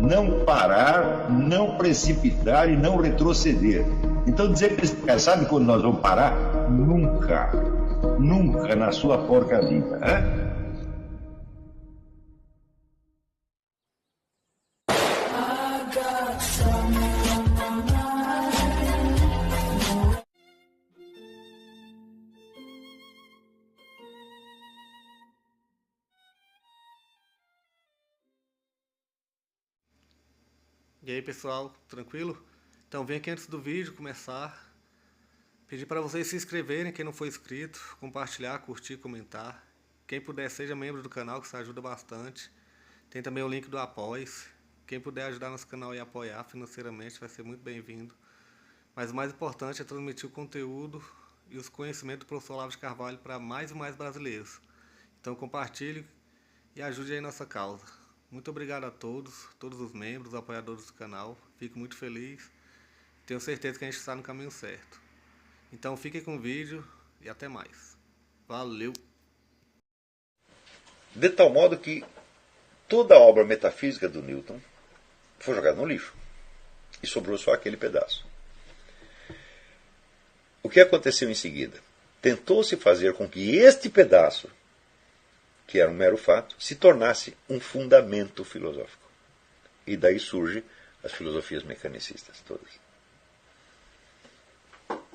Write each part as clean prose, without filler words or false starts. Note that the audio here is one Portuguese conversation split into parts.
não parar, não precipitar e não retroceder. Então dizer para esse cara, sabe quando nós vamos parar? Nunca. Nunca na sua porca vida. Né? E aí pessoal, tranquilo? Então vem aqui antes do vídeo começar, pedir para vocês se inscreverem, quem não for inscrito, compartilhar, curtir, comentar. Quem puder seja membro do canal, que isso ajuda bastante. Tem também o link do Apoia-se. Quem puder ajudar nosso canal e apoiar financeiramente vai ser muito bem-vindo. Mas o mais importante é transmitir o conteúdo e os conhecimentos do professor Olavo de Carvalho para mais e mais brasileiros. Então compartilhe e ajude aí nossa causa. Muito obrigado a todos os membros, apoiadores do canal. Fico muito feliz. Tenho certeza que a gente está no caminho certo. Então fiquem com o vídeo e até mais. Valeu! De tal modo que toda a obra metafísica do Newton foi jogada no lixo. E sobrou só aquele pedaço. O que aconteceu em seguida? Tentou-se fazer com que este pedaço, que era um mero fato, se tornasse um fundamento filosófico. E daí surgem as filosofias mecanicistas todas.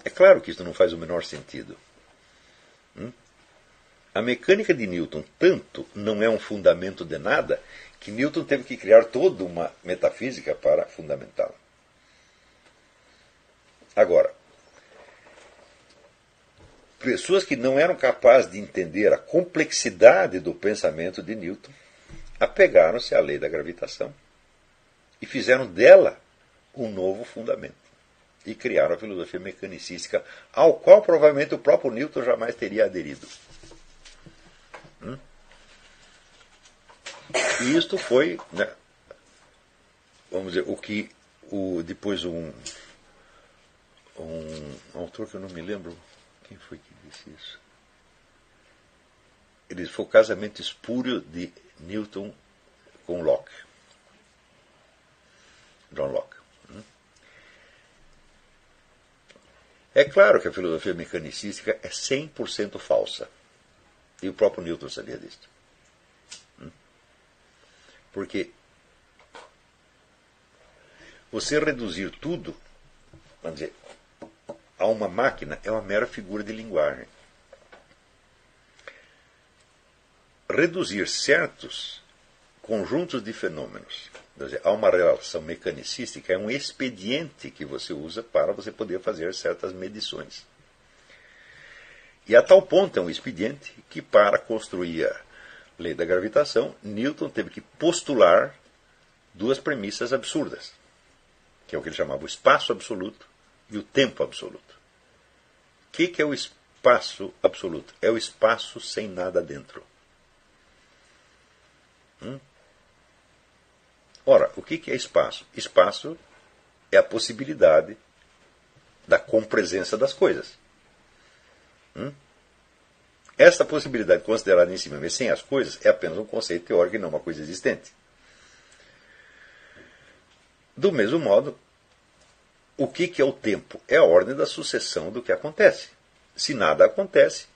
É claro que isso não faz o menor sentido. A mecânica de Newton tanto não é um fundamento de nada que Newton teve que criar toda uma metafísica para fundamentá-la. Agora, pessoas que não eram capazes de entender a complexidade do pensamento de Newton apegaram-se à lei da gravitação e fizeram dela um novo fundamento. E criaram a filosofia mecanicística, ao qual provavelmente o próprio Newton jamais teria aderido. E isto foi, né, vamos dizer, o que depois um autor que eu não me lembro, quem foi que disse isso? Ele foi o casamento espúrio de Newton com Locke. John Locke. É claro que a filosofia mecanicística é 100% falsa. E o próprio Newton sabia disso. Porque você reduzir tudo, vamos dizer, a uma máquina é uma mera figura de linguagem. Reduzir certos conjuntos de fenômenos, quer dizer, a uma relação mecanicística é um expediente que você usa para você poder fazer certas medições. E a tal ponto é um expediente que, para construir a lei da gravitação, Newton teve que postular duas premissas absurdas, que é o que ele chamava o espaço absoluto e o tempo absoluto. O que é o espaço absoluto? É o espaço sem nada dentro. Ora, o que é espaço? Espaço é a possibilidade da compresença das coisas. Esta possibilidade considerada em si mesma, sem as coisas, é apenas um conceito teórico e não uma coisa existente. Do mesmo modo, o que é o tempo? É a ordem da sucessão do que acontece. Se nada acontece,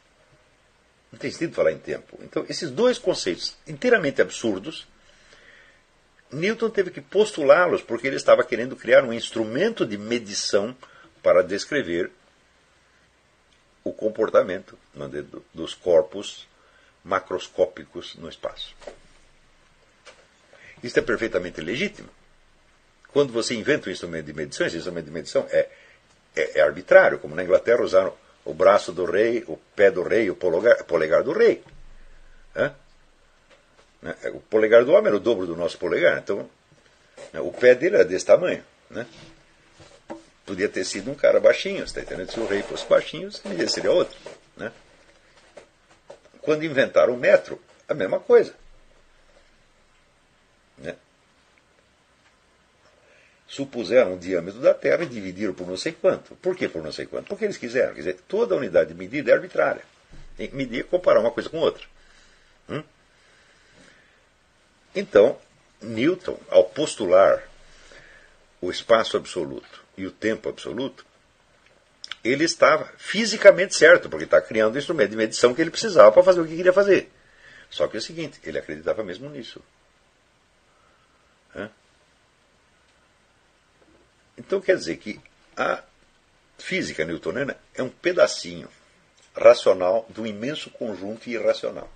não tem sentido falar em tempo. Então, esses dois conceitos inteiramente absurdos, Newton teve que postulá-los porque ele estava querendo criar um instrumento de medição para descrever o comportamento dos corpos macroscópicos no espaço. Isso é perfeitamente legítimo. Quando você inventa um instrumento de medição, esse instrumento de medição é arbitrário, como na Inglaterra usaram o braço do rei, o pé do rei, o polegar do rei. O polegar do homem era o dobro do nosso polegar, então o pé dele era desse tamanho. Podia ter sido um cara baixinho, está entendendo? Se o rei fosse baixinho, seria outro. Quando inventaram o metro, a mesma coisa. Supuseram o diâmetro da Terra e dividiram por não sei quanto. Por que por não sei quanto? Porque eles quiseram. Quer dizer, toda unidade de medida é arbitrária. Tem que medir e comparar uma coisa com outra. Então, Newton, ao postular o espaço absoluto e o tempo absoluto, ele estava fisicamente certo, porque está criando o instrumento de medição que ele precisava para fazer o que queria fazer. Só que é o seguinte, ele acreditava mesmo nisso. Então quer dizer que a física newtoniana é um pedacinho racional do imenso conjunto irracional.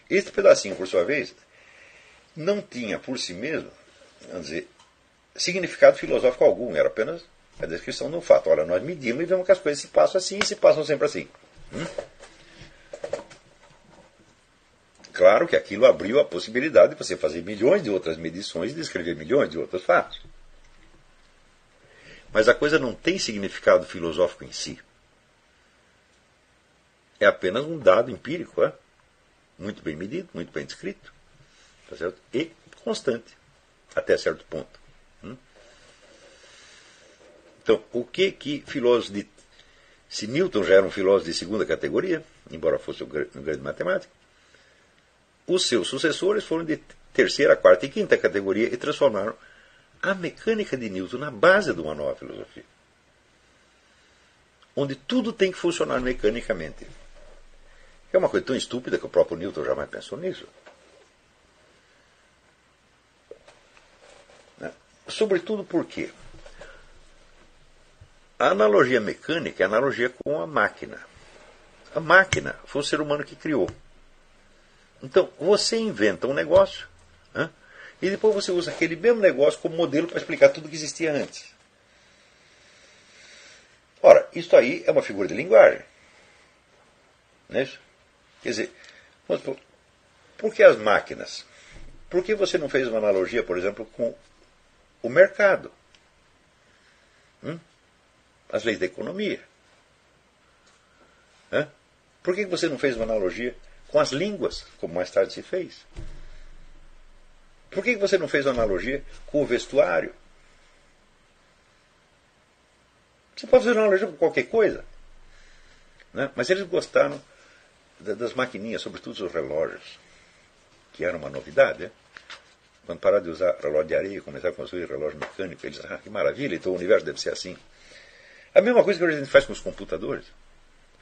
Este pedacinho, por sua vez, não tinha por si mesmo, vamos dizer, significado filosófico algum, era apenas a descrição de um fato. Ora, nós medimos e vemos que as coisas se passam assim e se passam sempre assim. Claro que aquilo abriu a possibilidade de você fazer milhões de outras medições e descrever milhões de outros fatos. Mas a coisa não tem significado filosófico em si. É apenas um dado empírico, muito bem medido, muito bem descrito, tá certo? E constante, até certo ponto. Então, o que filósofos de... Se Newton já era um filósofo de segunda categoria, embora fosse um grande matemático, os seus sucessores foram de terceira, quarta e quinta categoria e transformaram a mecânica de Newton na base de uma nova filosofia. Onde tudo tem que funcionar mecanicamente. É uma coisa tão estúpida que o próprio Newton jamais pensou nisso. Sobretudo porque a analogia mecânica é a analogia com a máquina. A máquina foi o ser humano que criou. Então, você inventa um negócio, e depois você usa aquele mesmo negócio como modelo para explicar tudo que existia antes. Ora, isso aí é uma figura de linguagem. Não é isso? Quer dizer, por que as máquinas? Por que você não fez uma analogia, por exemplo, com o mercado? As leis da economia? Por que você não fez uma analogia com as línguas, como mais tarde se fez? Por que você não fez uma analogia com o vestuário? Você pode fazer uma analogia com qualquer coisa. Mas eles gostaram das maquininhas, sobretudo os relógios, que era uma novidade. Quando pararam de usar relógio de areia e começaram a construir relógio mecânico, eles disseram, que maravilha, então o universo deve ser assim. A mesma coisa que a gente faz com os computadores.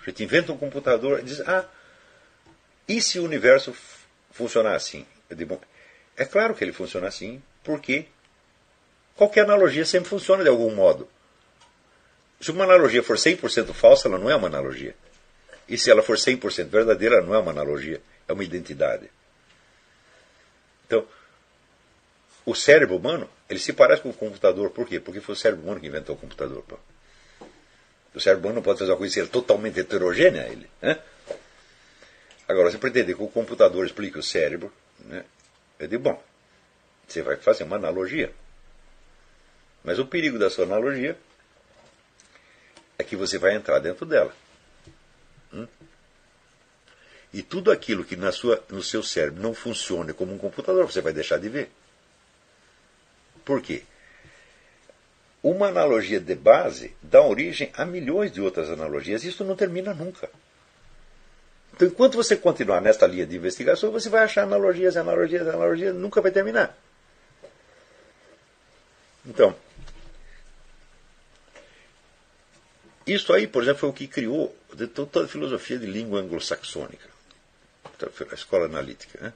A gente inventa um computador e diz, e se o universo funcionar assim? Eu digo, bom, é claro que ele funciona assim, porque qualquer analogia sempre funciona de algum modo. Se uma analogia for 100% falsa, ela não é uma analogia. E se ela for 100% verdadeira, ela não é uma analogia, é uma identidade. Então, o cérebro humano, ele se parece com o computador. Por quê? Porque foi o cérebro humano que inventou o computador. O cérebro humano não pode fazer uma coisa totalmente heterogênea a ele. Agora, você pretende que o computador explique o cérebro, eu digo, bom, você vai fazer uma analogia. Mas o perigo da sua analogia é que você vai entrar dentro dela. E tudo aquilo que no seu cérebro não funcione como um computador, você vai deixar de ver. Por quê? Uma analogia de base dá origem a milhões de outras analogias. Isso não termina nunca. Então, enquanto você continuar nesta linha de investigação, você vai achar analogias, analogias, analogias, nunca vai terminar. Então, isso aí, por exemplo, foi o que criou toda a filosofia de língua anglo-saxônica, a escola analítica.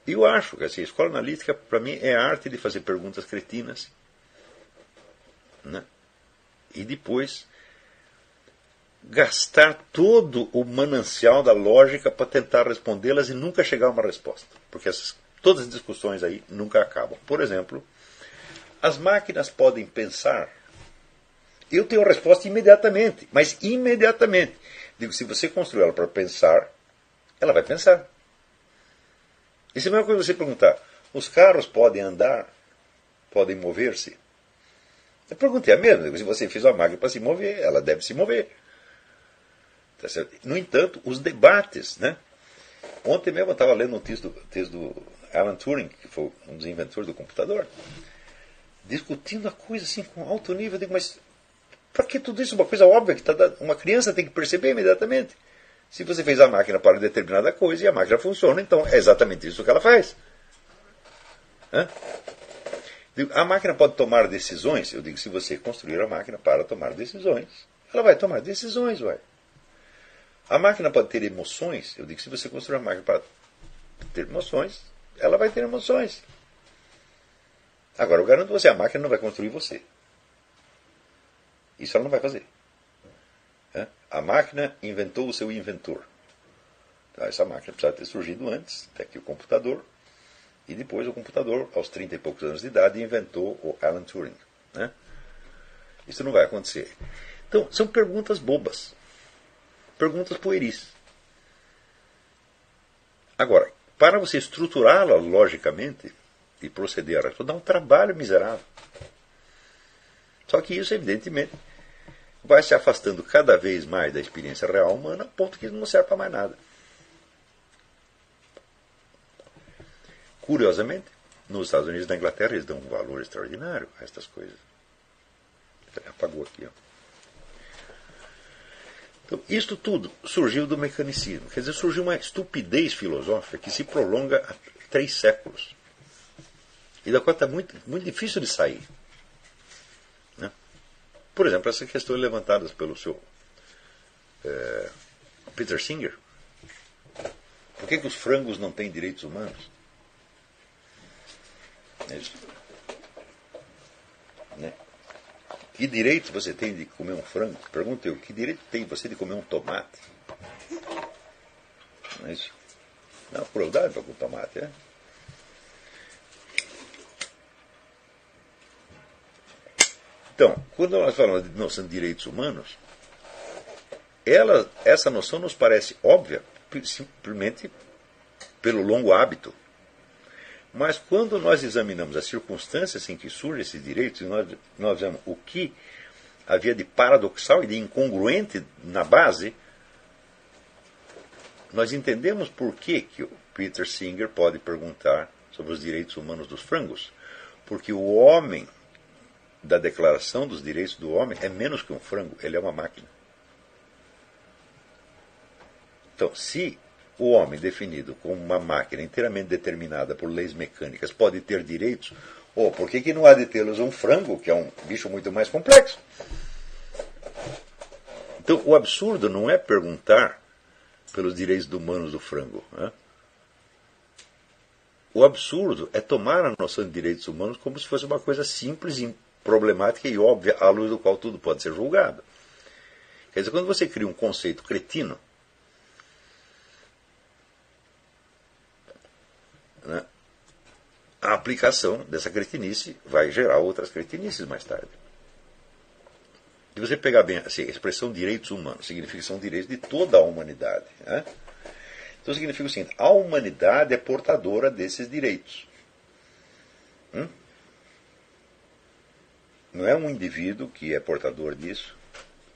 E eu acho que assim, a escola analítica, para mim, é a arte de fazer perguntas cretinas, e depois gastar todo o manancial da lógica para tentar respondê-las e nunca chegar a uma resposta. Porque todas as discussões aí nunca acabam. Por exemplo, as máquinas podem pensar. Eu tenho a resposta imediatamente, mas imediatamente. Digo, se você construir ela para pensar, ela vai pensar. Isso é a mesma coisa você perguntar, os carros podem andar? Podem mover-se? Eu perguntei a mesma, se você fez uma máquina para se mover, ela deve se mover. Tá certo? No entanto, os debates, Ontem mesmo eu estava lendo um texto do Alan Turing, que foi um dos inventores do computador, discutindo a coisa assim com alto nível. Eu digo, mas para que tudo isso? Uma coisa óbvia que uma criança tem que perceber imediatamente. Se você fez a máquina para determinada coisa e a máquina funciona, então é exatamente isso que ela faz. Hã? A máquina pode tomar decisões? Eu digo, se você construir a máquina para tomar decisões, ela vai tomar decisões, vai. A máquina pode ter emoções? Eu digo, se você construir uma máquina para ter emoções, ela vai ter emoções. Agora, eu garanto você, a máquina não vai construir você. Isso ela não vai fazer. A máquina inventou o seu inventor. Então, essa máquina precisa ter surgido antes, até que o computador. E depois o computador, aos 30 e poucos anos de idade, inventou o Alan Turing. Isso não vai acontecer. Então, são perguntas bobas. Perguntas pueris. Agora, para você estruturá-la logicamente e proceder a resposta, dá um trabalho miserável. Só que isso, evidentemente, vai se afastando cada vez mais da experiência real humana, a ponto que não serve para mais nada. Curiosamente, nos Estados Unidos e na Inglaterra, eles dão um valor extraordinário a estas coisas. Apagou aqui, ó. Então, isto tudo surgiu do mecanicismo. Quer dizer, surgiu uma estupidez filosófica que se prolonga há 3 séculos. E da qual está muito, muito difícil de sair. Por exemplo, essas questões levantadas pelo seu Peter Singer. Por que os frangos não têm direitos humanos? É isso. Que direito você tem de comer um frango? Pergunto eu, que direito tem você de comer um tomate? Não é isso? Não, crueldade para com o tomate, é? Então, quando nós falamos de noção de direitos humanos, essa noção nos parece óbvia simplesmente pelo longo hábito. Mas quando nós examinamos as circunstâncias em que surgem esses direitos, nós vemos o que havia de paradoxal e de incongruente na base, nós entendemos por que o Peter Singer pode perguntar sobre os direitos humanos dos frangos. Porque o homem da Declaração dos Direitos do Homem é menos que um frango, ele é uma máquina. Então, se o homem definido como uma máquina inteiramente determinada por leis mecânicas pode ter direitos, por que não há de tê-los um frango, que é um bicho muito mais complexo? Então, o absurdo não é perguntar pelos direitos humanos do frango. O absurdo é tomar a noção de direitos humanos como se fosse uma coisa simples, problemática e óbvia, à luz do qual tudo pode ser julgado. Quer dizer, quando você cria um conceito cretino, a aplicação dessa cretinice vai gerar outras cretinices mais tarde. Se você pegar bem assim, a expressão direitos humanos, significa que são direitos de toda a humanidade. Então significa o seguinte, a humanidade é portadora desses direitos. Não é um indivíduo que é portador disso,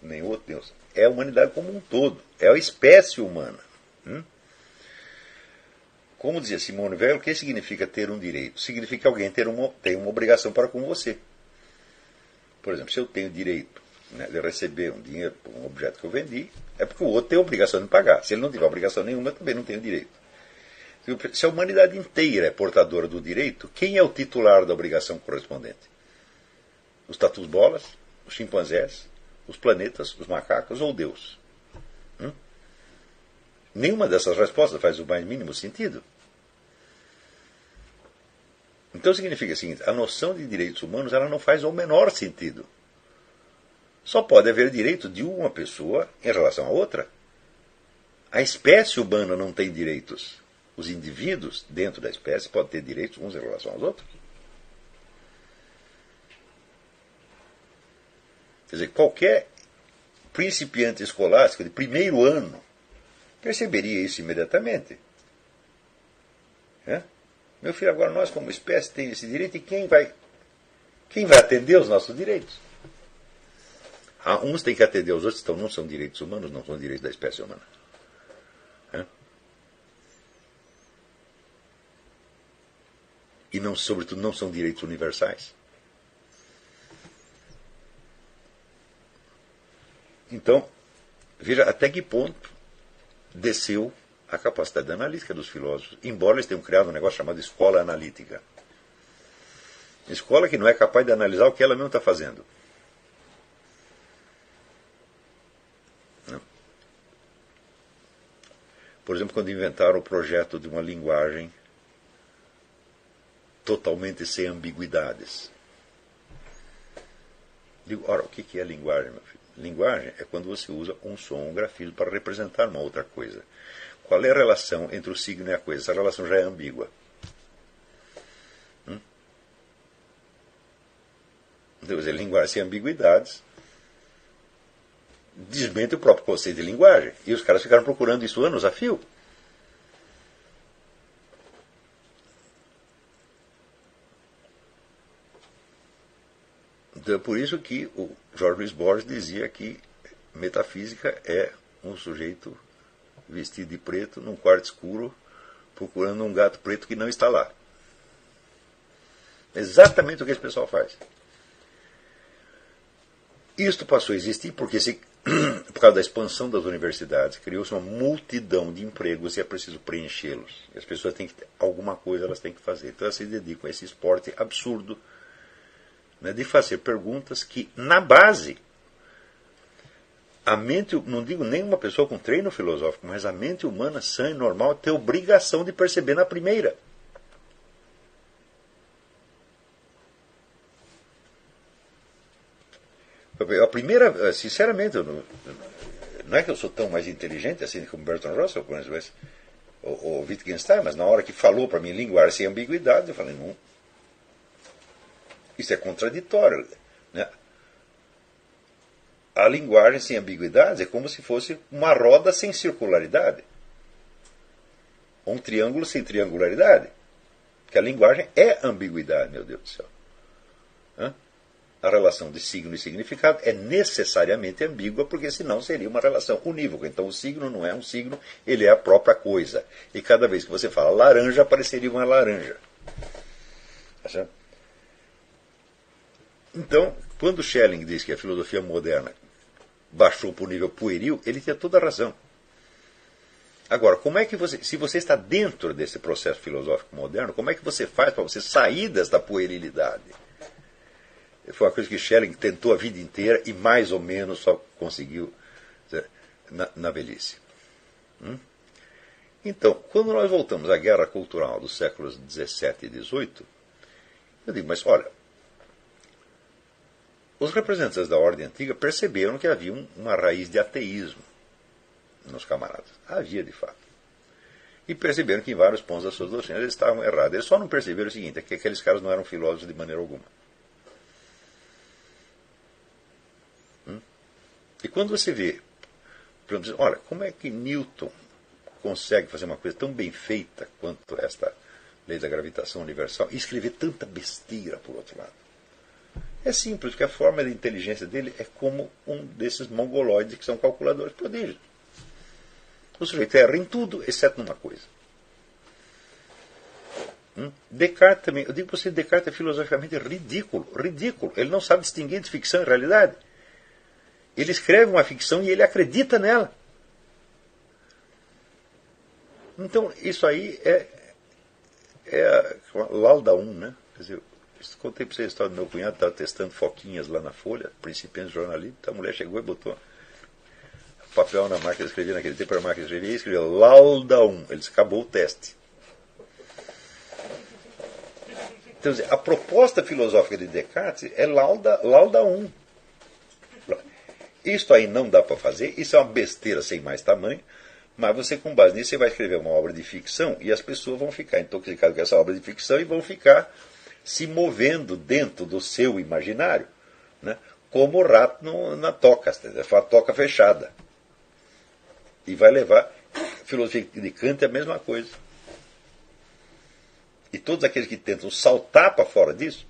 nem outro Deus. É a humanidade como um todo, é a espécie humana. Como dizia Simone Weil, o que significa ter um direito? Significa que alguém tem uma obrigação para com você. Por exemplo, se eu tenho direito de receber um dinheiro por um objeto que eu vendi, é porque o outro tem a obrigação de pagar. Se ele não tiver obrigação nenhuma, eu também não tenho direito. Se a humanidade inteira é portadora do direito, quem é o titular da obrigação correspondente? Os tatus-bolas, os chimpanzés, os planetas, os macacos ou Deus? Nenhuma dessas respostas faz o mais mínimo sentido. Então significa o seguinte, a noção de direitos humanos ela não faz o menor sentido. Só pode haver direito de uma pessoa em relação a outra. A espécie humana não tem direitos. Os indivíduos dentro da espécie podem ter direitos uns em relação aos outros. Quer dizer, qualquer principiante escolástico de primeiro ano perceberia isso imediatamente. Meu filho, agora nós como espécie temos esse direito e quem vai atender os nossos direitos? Uns têm que atender aos outros, então não são direitos humanos, não são direitos da espécie humana. E, não, sobretudo, não são direitos universais. Então, veja até que ponto desceu a capacidade analítica dos filósofos, embora eles tenham criado um negócio chamado escola analítica. Escola que não é capaz de analisar o que ela mesma está fazendo. Não. Por exemplo, quando inventaram o projeto de uma linguagem totalmente sem ambiguidades. Digo, ora, o que é linguagem, meu filho? Linguagem é quando você usa um som, um grafismo para representar uma outra coisa. Qual é a relação entre o signo e a coisa? Essa relação já é ambígua. Então, linguagem sem ambiguidades desmente o próprio conceito de linguagem. E os caras ficaram procurando isso anos a fio. Então é por isso que o Jorge Luiz Borges dizia que metafísica é um sujeito vestido de preto num quarto escuro procurando um gato preto que não está lá. Exatamente o que esse pessoal faz. Isto passou a existir porque, por causa da expansão das universidades, criou-se uma multidão de empregos e é preciso preenchê-los. As pessoas têm que ter alguma coisa, elas têm que fazer. Então elas se dedicam a esse esporte absurdo, né, de fazer perguntas que, na base, a mente, não digo nem uma pessoa com treino filosófico, mas a mente humana sã e normal tem obrigação de perceber na primeira. A primeira, sinceramente, não é que eu sou tão mais inteligente assim como Bertrand Russell, ou Wittgenstein, mas na hora que falou para mim linguagem sem ambiguidade, eu falei, não, isso é contraditório. Né? A linguagem sem ambiguidade é como se fosse uma roda sem circularidade. Ou um triângulo sem triangularidade. Porque a linguagem é ambiguidade, meu Deus do céu. Hã? A relação de signo e significado é necessariamente ambígua, porque senão seria uma relação unívoca. Então o signo não é um signo, ele é a própria coisa. E cada vez que você fala laranja, apareceria uma laranja. Tá certo? Então, quando Schelling diz que a filosofia moderna baixou para o nível pueril, ele tinha toda a razão. Agora, como é que você, se você está dentro desse processo filosófico moderno, como é que você faz para você sair desta puerilidade? Foi uma coisa que Schelling tentou a vida inteira e mais ou menos só conseguiu na velhice. Então, quando nós voltamos à guerra cultural dos séculos XVII e XVIII, eu digo, mas olha, os representantes da ordem antiga perceberam que havia uma raiz de ateísmo nos camaradas. Havia, de fato. E perceberam que em vários pontos das suas doutrinas eles estavam errados. Eles só não perceberam o seguinte, é que aqueles caras não eram filósofos de maneira alguma. E quando você vê, por exemplo, olha, como é que Newton consegue fazer uma coisa tão bem feita quanto esta lei da gravitação universal e escrever tanta besteira, por outro lado? É simples, porque a forma de inteligência dele é como um desses mongoloides que são calculadores prodígios. O sujeito erra em tudo, exceto numa coisa. Descartes também, eu digo para você, Descartes é filosoficamente ridículo, ridículo. Ele não sabe distinguir de ficção e realidade. Ele escreve uma ficção e ele acredita nela. Então, isso aí é a Lauda 1, né? Quer dizer, contei para você a história do meu cunhado, estava testando foquinhas lá na Folha, principiante jornalista, a mulher chegou e botou papel na máquina de escrever, naquele tempo a máquina de escrever, e escreveu Lauda 1. Ele disse, acabou o teste. Então, a proposta filosófica de Descartes é Lauda 1. Isto aí não dá para fazer, isso é uma besteira sem mais tamanho, mas você, com base nisso, você vai escrever uma obra de ficção e as pessoas vão ficar intoxicadas com essa obra de ficção e vão ficar se movendo dentro do seu imaginário, né, como o rato na toca, a toca fechada. E vai levar, a filosofia de Kant é a mesma coisa. E todos aqueles que tentam saltar para fora disso,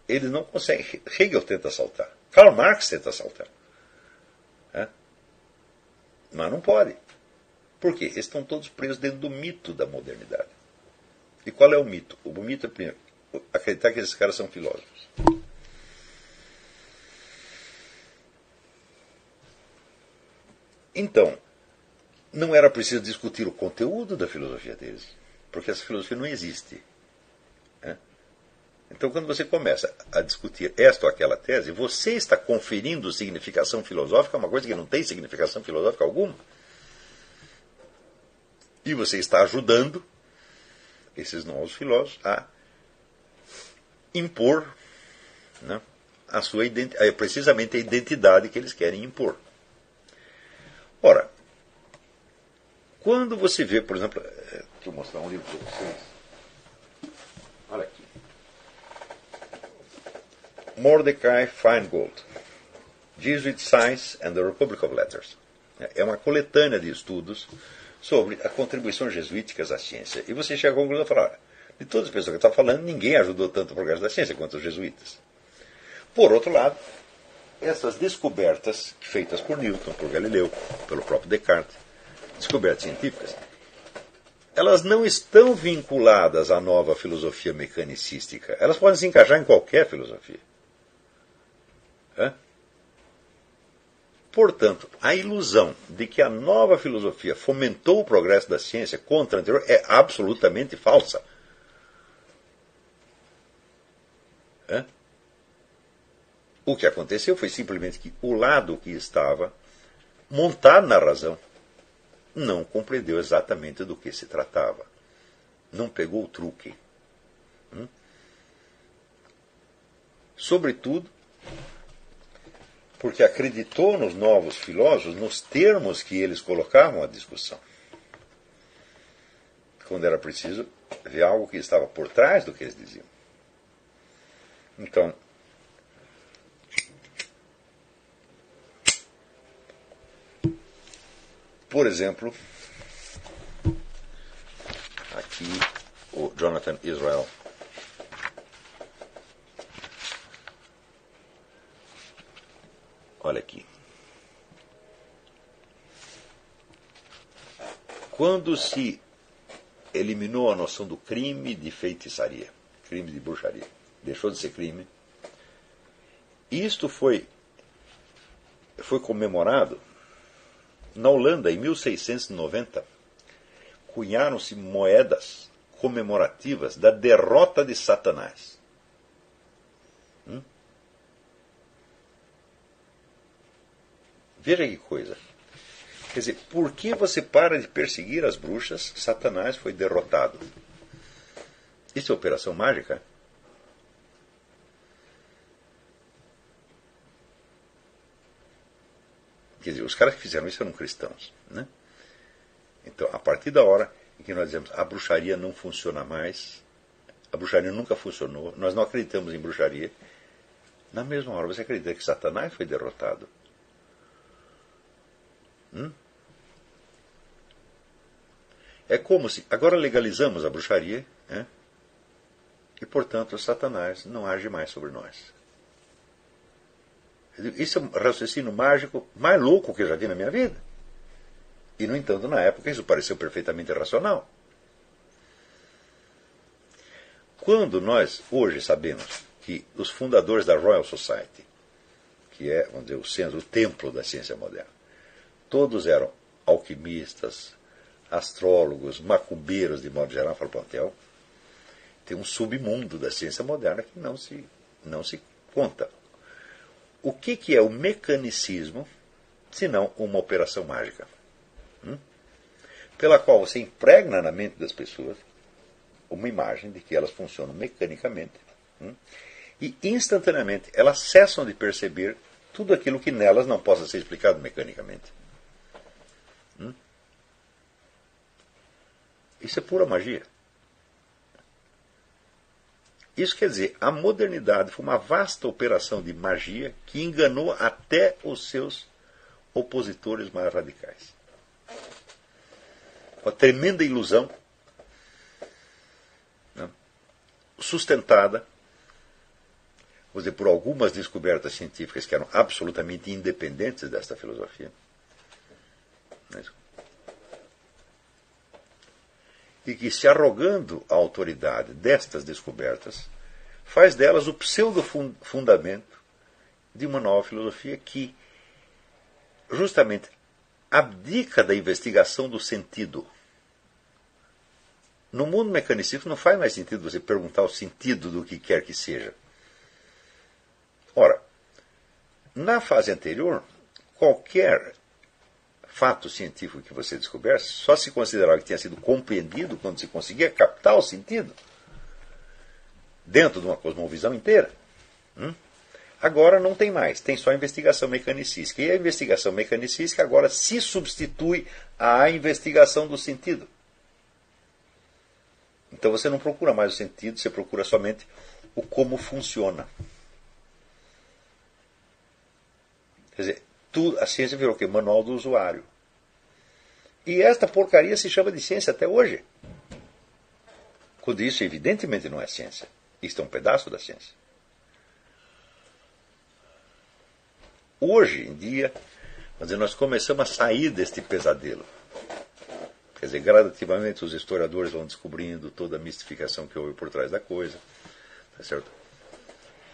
eles não conseguem. Hegel tenta saltar. Karl Marx tenta saltar. Mas não pode. Por quê? Eles estão todos presos dentro do mito da modernidade. E qual é o mito? O mito é, primeiro, acreditar que esses caras são filósofos. Então, não era preciso discutir o conteúdo da filosofia deles, porque essa filosofia não existe. Então, quando você começa a discutir esta ou aquela tese, você está conferindo significação filosófica a uma coisa que não tem significação filosófica alguma. E você está ajudando esses novos filósofos a impor, né, a sua precisamente a identidade que eles querem impor. Ora, quando você vê, por exemplo, deixa eu mostrar um livro para vocês. Olha aqui. Mordecai Feingold, Jesuit Science and the Republic of Letters. É uma coletânea de estudos sobre a contribuição jesuítica à ciência. E você chega à conclusão e fala, olha, de todas as pessoas que estão falando, ninguém ajudou tanto o progresso da ciência quanto os jesuítas. Por outro lado, essas descobertas feitas por Newton, por Galileu, pelo próprio Descartes, descobertas científicas, elas não estão vinculadas à nova filosofia mecanicística. Elas podem se encaixar em qualquer filosofia. Portanto, a ilusão de que a nova filosofia fomentou o progresso da ciência contra a anterior é absolutamente falsa. O que aconteceu foi simplesmente que o lado que estava montado na razão não compreendeu exatamente do que se tratava. Não pegou o truque. Sobretudo, porque acreditou nos novos filósofos, nos termos que eles colocavam à discussão. Quando era preciso ver algo que estava por trás do que eles diziam. Então, por exemplo, aqui o Jonathan Israel. Olha aqui. Quando se eliminou a noção do crime de feitiçaria, crime de bruxaria, deixou de ser crime, isto foi comemorado na Holanda em 1690. Cunharam-se moedas comemorativas da derrota de Satanás. Veja que coisa. Quer dizer, por que você para de perseguir as bruxas? Satanás foi derrotado. Isso é operação mágica? Quer dizer, os caras que fizeram isso eram cristãos. Né? Então, a partir da hora em que nós dizemos a bruxaria não funciona mais, a bruxaria nunca funcionou, nós não acreditamos em bruxaria, na mesma hora você acredita que Satanás foi derrotado. É como se agora legalizamos a bruxaria, e portanto Satanás não age mais sobre nós. Isso é um raciocínio mágico mais louco que eu já vi na minha vida. E no entanto, na época, isso pareceu perfeitamente racional. Quando nós hoje sabemos que os fundadores da Royal Society, que é, vamos dizer, o templo da ciência moderna, todos eram alquimistas, astrólogos, macumbeiros, de modo geral, falo, tem um submundo da ciência moderna que não se conta. O que é o mecanicismo, senão uma operação mágica? Pela qual você impregna na mente das pessoas uma imagem de que elas funcionam mecanicamente, e instantaneamente elas cessam de perceber tudo aquilo que nelas não possa ser explicado mecanicamente. Isso é pura magia. Isso quer dizer, a modernidade foi uma vasta operação de magia que enganou até os seus opositores mais radicais. Uma tremenda ilusão, sustentada, vou dizer, por algumas descobertas científicas que eram absolutamente independentes desta filosofia. E que, se arrogando a autoridade destas descobertas, faz delas o pseudo-fundamento de uma nova filosofia que justamente abdica da investigação do sentido No mundo mecanicista não faz mais sentido você perguntar o sentido do que quer que seja. Ora, na fase anterior, qualquer fato científico que você descobrisse só se considerava que tinha sido compreendido quando se conseguia captar o sentido dentro de uma cosmovisão inteira. Agora não tem mais, tem só a investigação mecanicística. E a investigação mecanicística agora se substitui à investigação do sentido. Então você não procura mais o sentido, você procura somente o como funciona. Quer dizer, a ciência virou o quê? Manual do usuário. E esta porcaria se chama de ciência até hoje. Quando isso evidentemente não é ciência. Isto é um pedaço da ciência. Hoje em dia, nós começamos a sair deste pesadelo. Quer dizer, gradativamente os historiadores vão descobrindo toda a mistificação que houve por trás da coisa. Tá certo?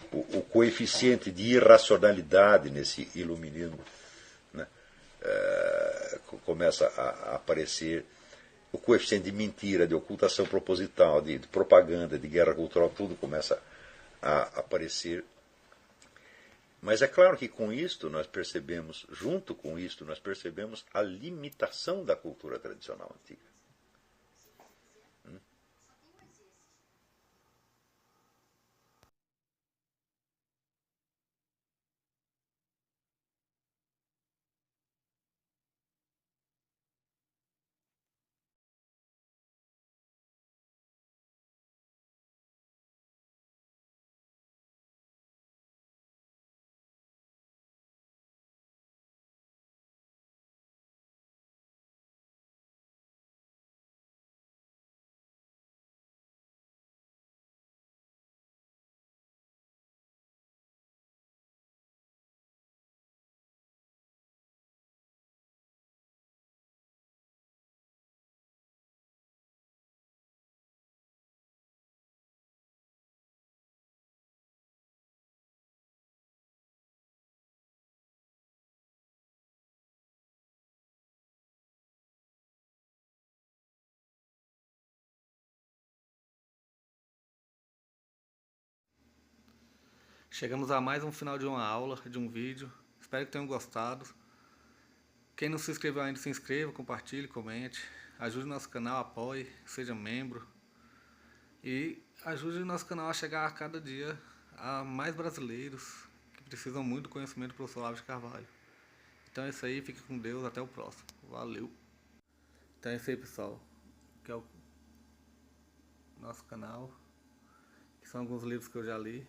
O coeficiente de irracionalidade nesse iluminismo, né, começa a aparecer. O coeficiente de mentira, de ocultação proposital, de propaganda, de guerra cultural, tudo começa a aparecer. Mas é claro que com isto nós percebemos, junto com isto, nós percebemos a limitação da cultura tradicional antiga. Chegamos a mais um final de uma aula, de um vídeo. Espero que tenham gostado. Quem não se inscreveu ainda, se inscreva, compartilhe, comente. Ajude o nosso canal, apoie, seja membro. E ajude o nosso canal a chegar a cada dia a mais brasileiros que precisam muito do conhecimento do professor Olavo de Carvalho. Então é isso aí, fique com Deus, até o próximo. Valeu! Então é isso aí, pessoal. Que é o nosso canal. Que são alguns livros que eu já li.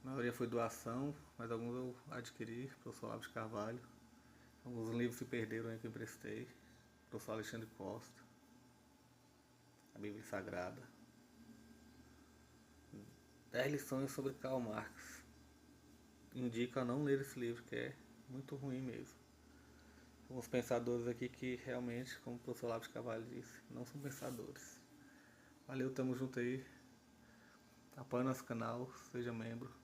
A maioria foi doação, mas alguns eu adquiri, professor Olavo de Carvalho. Alguns livros se perderam aí que eu emprestei. Professor Alexandre Costa. A Bíblia Sagrada. 10 lições sobre Karl Marx. Indico a não ler esse livro, que é muito ruim mesmo. Alguns pensadores aqui que realmente, como o professor Olavo de Carvalho disse, não são pensadores. Valeu, tamo junto aí. Apoie nosso canal, seja membro.